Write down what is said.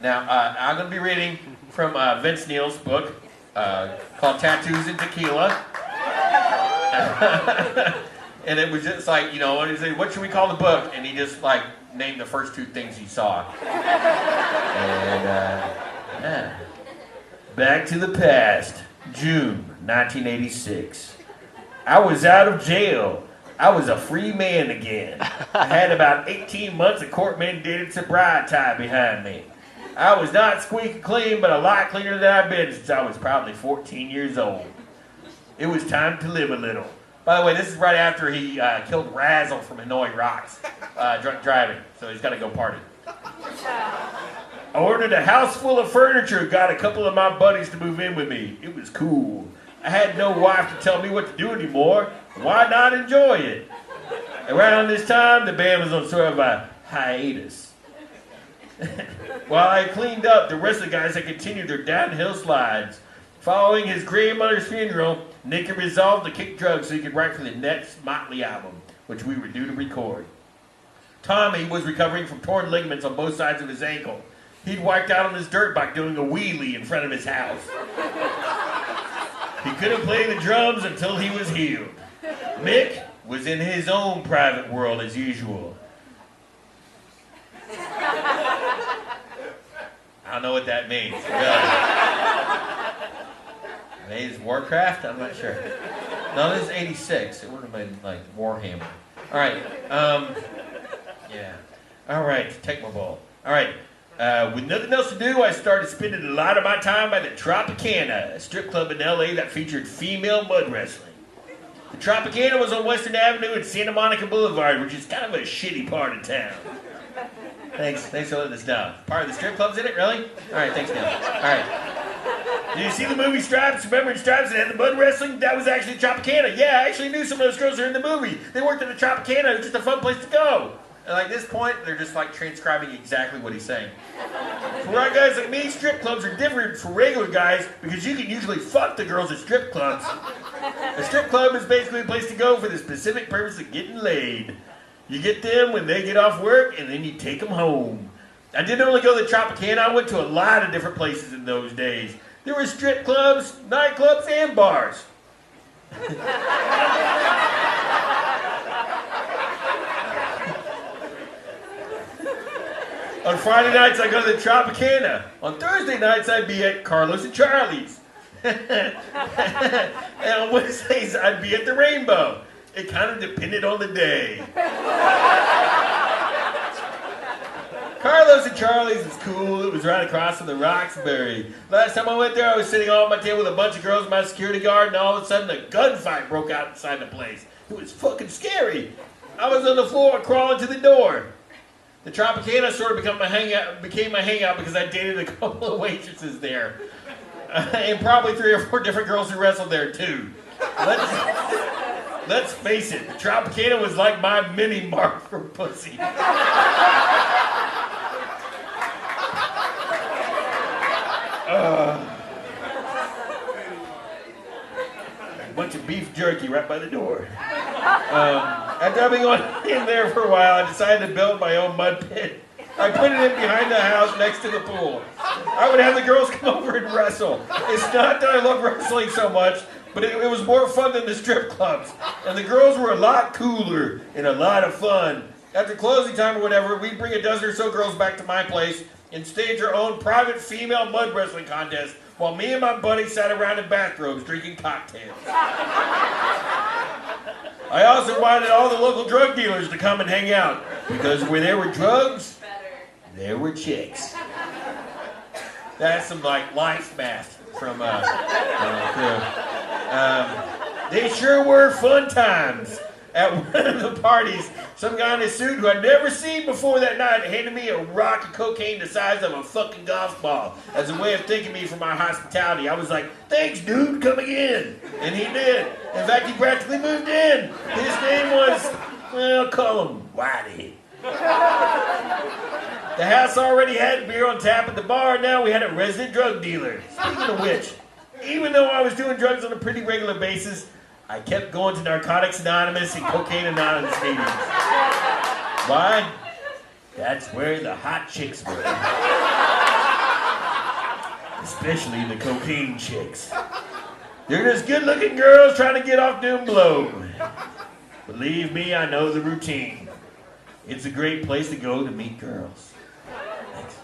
Now, I'm going to be reading from Vince Neil's book called Tattoos and Tequila. And it was just like, you know, he said, what should we call the book? And he just like named the first two things he saw. And yeah. Back to the past, June 1986. I was out of jail. I was a free man again. I had about 18 months of court-mandated sobriety behind me. I was not squeaky clean, but a lot cleaner than I've been since I was probably 14 years old. It was time to live a little. By the way, this is right after he killed Razzle from Hanoi Rocks, drunk driving, so he's got to go party. I ordered a house full of furniture, got a couple of my buddies to move in with me. It was cool. I had no wife to tell me what to do anymore. Why not enjoy it? Around this time, the band was on sort of a hiatus. While I cleaned up, the rest of the guys had continued their downhill slides. Following his grandmother's funeral, Nick had resolved to kick drugs so he could write for the next Motley album, which we were due to record. Tommy was recovering from torn ligaments on both sides of his ankle. He'd wiped out on his dirt bike doing a wheelie in front of his house. He couldn't play the drums until he was healed. Mick was in his own private world as usual. I don't know what that means. Maybe it's Warcraft? I'm not sure. No, this is 86. It would have been like Warhammer. All right. Yeah. All right. Take my ball. All right. With nothing else to do, I started spending a lot of my time at the Tropicana, a strip club in LA that featured female mud wrestling. The Tropicana was on Western Avenue and Santa Monica Boulevard, which is kind of a shitty part of town. Thanks for letting us know. Part of the strip club's in it, really? All right, thanks, Neil. All right. Did you see the movie Stripes? Remember in Stripes that had the mud wrestling? That was actually Tropicana. Yeah, I actually knew some of those girls were in the movie. They worked at the Tropicana. It was just a fun place to go. And like this point, they're just like transcribing exactly what he's saying. For right guys like me, strip clubs are different from regular guys because you can usually fuck the girls at strip clubs. A strip club is basically a place to go for the specific purpose of getting laid. You get them when they get off work, and then you take them home. I didn't only go to the Tropicana, I went to a lot of different places in those days. There were strip clubs, nightclubs, and bars. On Friday nights, I go to the Tropicana. On Thursday nights, I'd be at Carlos and Charlie's. And on Wednesdays, I'd be at the Rainbow. It kind of depended on the day. Carlos and Charlie's was cool. It was right across from the Roxbury. Last time I went there, I was sitting on my table with a bunch of girls and my security guard, and all of a sudden a gunfight broke out inside the place. It was fucking scary. I was on the floor crawling to the door. The Tropicana sort of became my hangout because I dated a couple of waitresses there. And probably 3 or 4 different girls who wrestled there too. Let's face it, the Tropicana was like my mini mark for pussy. A bunch of beef jerky right by the door. After having gone in there for a while, I decided to build my own mud pit. I put it in behind the house next to the pool. I would have the girls come over and wrestle. It's not that I love wrestling so much, but it was more fun than the strip clubs. And the girls were a lot cooler and a lot of fun. After closing time or whatever, we'd bring a dozen or so girls back to my place and stage our own private female mud wrestling contest while me and my buddy sat around in bathrobes drinking cocktails. I also invited all the local drug dealers to come and hang out because where there were drugs, there were chicks. That's some like life math from they sure were fun times. At one of the parties, some guy in a suit who I'd never seen before that night handed me a rock of cocaine the size of a fucking golf ball as a way of thanking me for my hospitality. I was like, thanks, dude, come again. And he did. In fact, he practically moved in. His name was, well, call him Whitey. The house already had beer on tap at the bar. Now we had a resident drug dealer. Speaking of which, even though I was doing drugs on a pretty regular basis, I kept going to Narcotics Anonymous and Cocaine Anonymous meetings. Why? That's where the hot chicks were. especially the cocaine chicks. They're just good-looking girls trying to get off doing blow. Believe me, I know the routine. It's a great place to go to meet girls. Thanks.